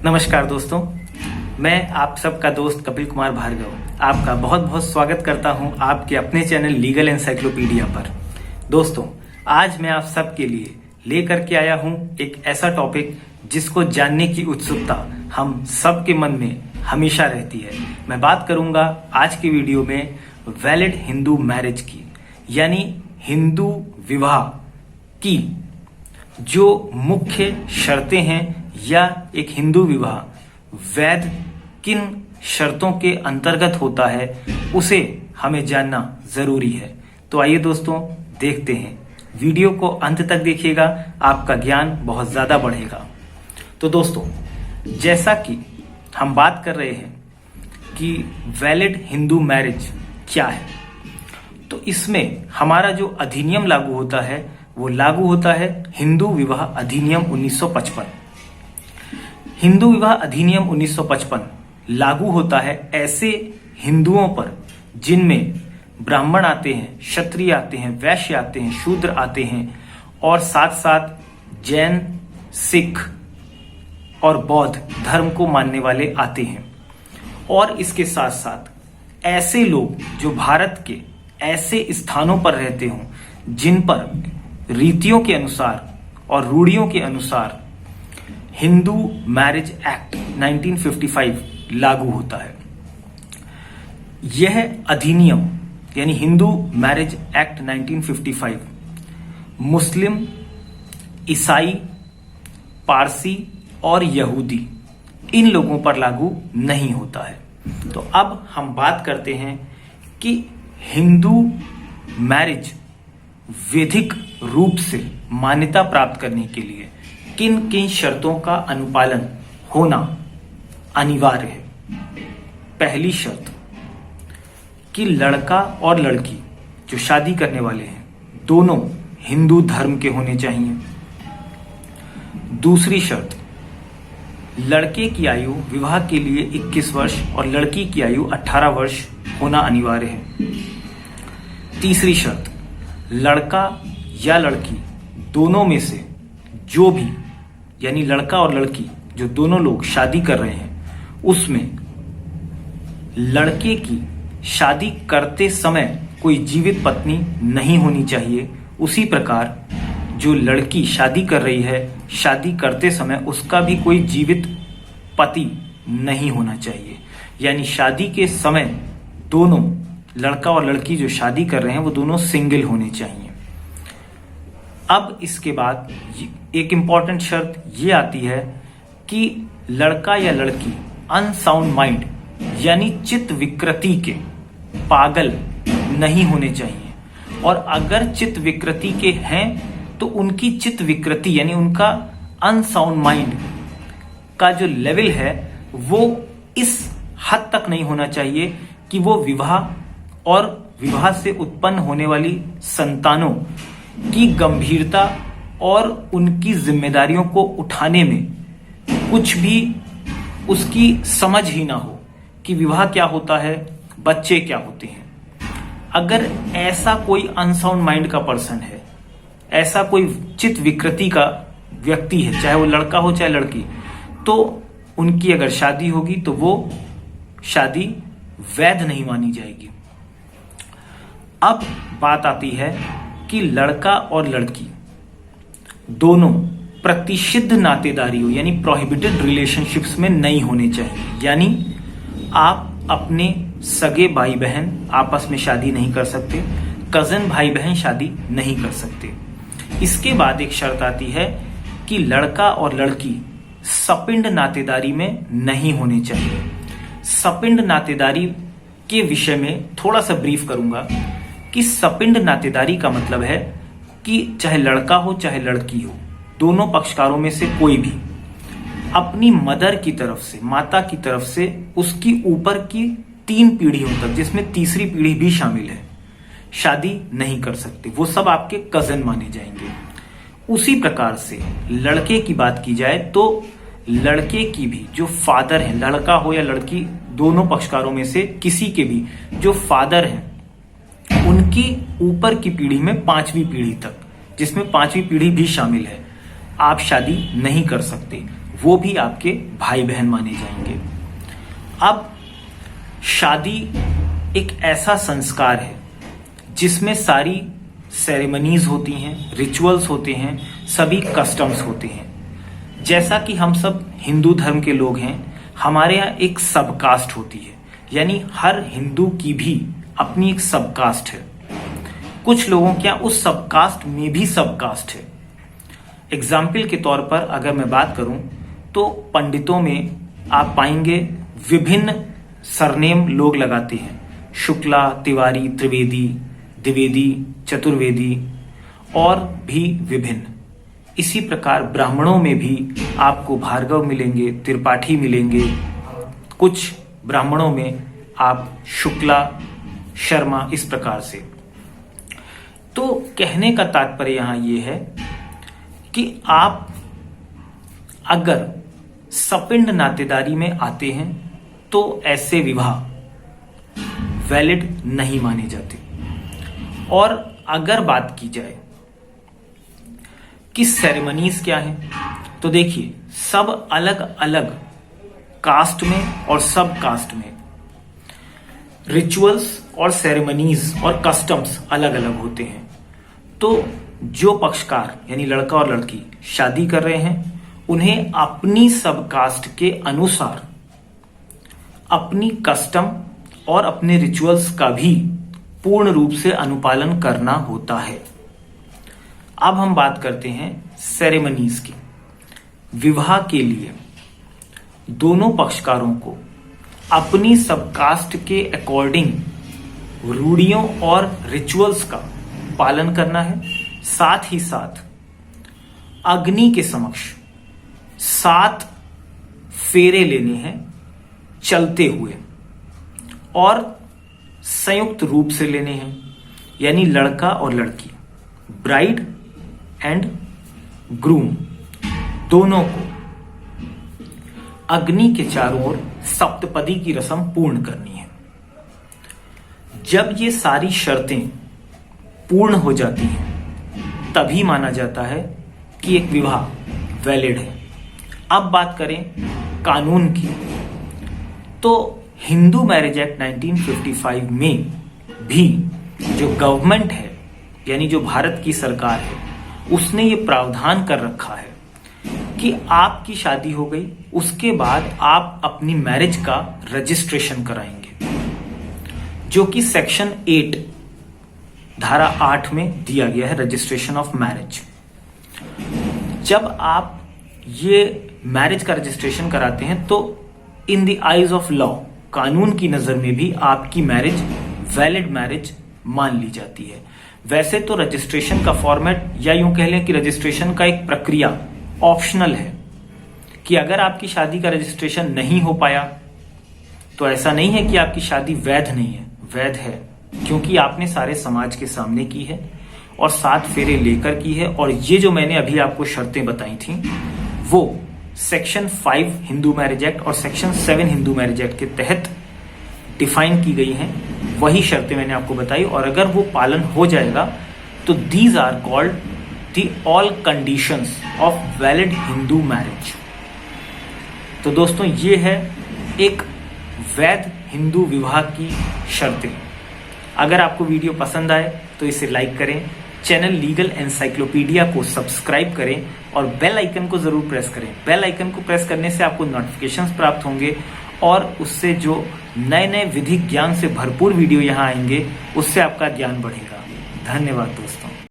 नमस्कार दोस्तों, मैं आप सबका दोस्त कपिल कुमार भार्गव आपका बहुत बहुत स्वागत करता हूं आपके अपने चैनल लीगल एनसाइक्लोपीडिया पर। दोस्तों, आज मैं आप सबके लिए लेकर के आया हूं एक ऐसा टॉपिक जिसको जानने की उत्सुकता हम सबके मन में हमेशा रहती है। मैं बात करूंगा आज की वीडियो में वैलिड हिंदू मैरिज की, यानी हिंदू विवाह की जो मुख्य शर्तें हैं या एक हिंदू विवाह वैध किन शर्तों के अंतर्गत होता है उसे हमें जानना जरूरी है। तो आइए दोस्तों, देखते हैं। वीडियो को अंत तक देखिएगा, आपका ज्ञान बहुत ज्यादा बढ़ेगा। तो दोस्तों, जैसा कि हम बात कर रहे हैं कि वैलिड हिंदू मैरिज क्या है, तो इसमें हमारा जो अधिनियम लागू होता है वो लागू होता है हिंदू विवाह अधिनियम 1955। हिंदू विवाह अधिनियम 1955 लागू होता है ऐसे हिंदुओं पर जिनमें ब्राह्मण आते हैं, क्षत्रिय आते हैं, वैश्य आते हैं, शूद्र आते हैं और साथ साथ जैन, सिख और बौद्ध धर्म को मानने वाले आते हैं। और इसके साथ साथ ऐसे लोग जो भारत के ऐसे स्थानों पर रहते हों जिन पर रीतियों के अनुसार और रूढ़ियों के अनुसार हिंदू मैरिज एक्ट 1955 लागू होता है। यह अधिनियम यानी हिंदू मैरिज एक्ट 1955 मुस्लिम, ईसाई, पारसी और यहूदी इन लोगों पर लागू नहीं होता है। तो अब हम बात करते हैं कि हिंदू मैरिज वैधिक रूप से मान्यता प्राप्त करने के लिए किन किन शर्तों का अनुपालन होना अनिवार्य है। पहली शर्त कि लड़का और लड़की जो शादी करने वाले हैं दोनों हिंदू धर्म के होने चाहिए। दूसरी शर्त, लड़के की आयु विवाह के लिए 21 वर्ष और लड़की की आयु 18 वर्ष होना अनिवार्य है। तीसरी शर्त, लड़का या लड़की दोनों में से जो भी, यानी लड़का और लड़की जो दोनों लोग शादी कर रहे हैं उसमें लड़के की शादी करते समय कोई जीवित पत्नी नहीं होनी चाहिए। उसी प्रकार जो लड़की शादी कर रही है, शादी करते समय उसका भी कोई जीवित पति नहीं होना चाहिए। यानी शादी के समय दोनों, लड़का और लड़की जो शादी कर रहे हैं वो दोनों सिंगल होने चाहिए। अब इसके बाद एक इंपॉर्टेंट शर्त ये आती है कि लड़का या लड़की अनसाउंड माइंड यानी चित्त विकृति के, पागल नहीं होने चाहिए। और अगर चित्त विकृति के हैं तो उनकी चित्त विकृति यानी उनका अनसाउंड माइंड का जो लेवल है वो इस हद तक नहीं होना चाहिए कि वो विवाह और विवाह से उत्पन्न होने वाली संतानों की गंभीरता और उनकी जिम्मेदारियों को उठाने में कुछ भी उसकी समझ ही ना हो कि विवाह क्या होता है, बच्चे क्या होते हैं। अगर ऐसा कोई अनसाउंड माइंड का पर्सन है, ऐसा कोई चित्त विकृति का व्यक्ति है, चाहे वो लड़का हो चाहे लड़की, तो उनकी अगर शादी होगी तो वो शादी वैध नहीं मानी जाएगी। अब बात आती है कि लड़का और लड़की दोनों प्रतिषिद्ध नातेदारियों यानी प्रोहिबिटेड रिलेशनशिप्स में नहीं होने चाहिए। यानी आप अपने सगे भाई बहन आपस में शादी नहीं कर सकते, कजन भाई बहन शादी नहीं कर सकते। इसके बाद एक शर्त आती है कि लड़का और लड़की सपिंड नातेदारी में नहीं होने चाहिए। सपिंड नातेदारी के विषय में थोड़ा सा ब्रीफ करूंगा कि सपिंड नातेदारी का मतलब है कि चाहे लड़का हो चाहे लड़की हो, दोनों पक्षकारों में से कोई भी अपनी मदर की तरफ से, माता की तरफ से उसकी ऊपर की 3 पीढ़ियों तक, जिसमें तीसरी पीढ़ी भी शामिल है, शादी नहीं कर सकते। वो सब आपके कजन माने जाएंगे। उसी प्रकार से लड़के की बात की जाए तो लड़के की भी जो फादर है, लड़का हो या लड़की, दोनों पक्षकारों में से किसी के भी जो फादर हैं उनकी ऊपर की पीढ़ी में 5वीं पीढ़ी तक, जिसमें 5वीं पीढ़ी भी शामिल है, आप शादी नहीं कर सकते। वो भी आपके भाई बहन माने जाएंगे। अब शादी एक ऐसा संस्कार है जिसमें सारी सेरेमनीज होती हैं, रिचुअल्स होते हैं, सभी कस्टम्स होते हैं। जैसा कि हम सब हिंदू धर्म के लोग हैं, हमारे यहाँ एक सबकास्ट होती है, यानी हर हिंदू की भी अपनी एक सबकास्ट है। कुछ लोगों के यहाँ उस सबकास्ट में भी सबकास्ट है। एग्जाम्पल के तौर पर अगर मैं बात करूं तो पंडितों में आप पाएंगे विभिन्न सरनेम लोग लगाते हैं, शुक्ला, तिवारी, त्रिवेदी, द्विवेदी, चतुर्वेदी और भी विभिन्न। इसी प्रकार ब्राह्मणों में भी आपको भार्गव मिलेंगे, त्रिपाठी मिलेंगे। कुछ ब्राह्मणों में आप शुक्ला, शर्मा, इस प्रकार से। तो कहने का तात्पर्य यहां यह है कि आप अगर सपिंड नातेदारी में आते हैं तो ऐसे विवाह वैलिड नहीं माने जाते। और अगर बात की जाए कि सेरेमनीज क्या है, तो देखिए सब अलग अलग कास्ट में और सब कास्ट में रिचुअल्स और सेरेमनीज और कस्टम्स अलग अलग होते हैं। तो जो पक्षकार यानी लड़का और लड़की शादी कर रहे हैं, उन्हें अपनी सब कास्ट के अनुसार अपनी कस्टम और अपने रिचुअल्स का भी पूर्ण रूप से अनुपालन करना होता है। अब हम बात करते हैं सेरेमनीज की। विवाह के लिए दोनों पक्षकारों को अपनी सबकास्ट के अकॉर्डिंग रूढ़ियों और रिचुअल्स का पालन करना है। साथ ही साथ अग्नि के समक्ष 7 फेरे लेने हैं चलते हुए, और संयुक्त रूप से लेने हैं, यानी लड़का और लड़की, ब्राइड एंड ग्रूम, दोनों को अग्नि के चारों ओर सप्तपदी की रस्म पूर्ण करनी है। जब ये सारी शर्तें पूर्ण हो जाती हैं तभी माना जाता है कि एक विवाह वैलिड है। अब बात करें कानून की, तो हिंदू मैरिज एक्ट 1955 में भी जो गवर्नमेंट है, यानी जो भारत की सरकार है, उसने ये प्रावधान कर रखा है कि आपकी शादी हो गई, उसके बाद आप अपनी मैरिज का रजिस्ट्रेशन कराएंगे, जो कि सेक्शन 8 धारा 8 में दिया गया है, रजिस्ट्रेशन ऑफ मैरिज। जब आप ये मैरिज का रजिस्ट्रेशन कराते हैं तो in the eyes of law, कानून की नजर में भी आपकी मैरिज वैलिड मैरिज मान ली जाती है। वैसे तो रजिस्ट्रेशन का फॉर्मेट, या यूं कह लें कि रजिस्ट्रेशन का एक प्रक्रिया ऑप्शनल है, कि अगर आपकी शादी का रजिस्ट्रेशन नहीं हो पाया तो ऐसा नहीं है कि आपकी शादी वैध नहीं है, वैध है, क्योंकि आपने सारे समाज के सामने की है और 7 फेरे लेकर की है। और ये जो मैंने अभी आपको शर्तें बताई थी वो सेक्शन 5 हिंदू मैरिज एक्ट और सेक्शन 7 हिंदू मैरिज एक्ट के तहत डिफाइन की गई हैं। वही शर्तें मैंने आपको बताई, और अगर वो पालन हो जाएगा तो these are called the all conditions of valid Hindu marriage. तो दोस्तों, ये है एक वैध हिंदू विवाह की शर्तें। अगर आपको वीडियो पसंद आए तो इसे लाइक करें, चैनल लीगल एनसाइक्लोपीडिया को सब्सक्राइब करें और बेल आइकन को जरूर प्रेस करें। बेल आइकन को प्रेस करने से आपको नोटिफिकेशंस प्राप्त होंगे और उससे जो नए नए विधिक ज्ञान से भरपूर वीडियो यहाँ आएंगे उससे आपका ज्ञान बढ़ेगा। धन्यवाद दोस्तों।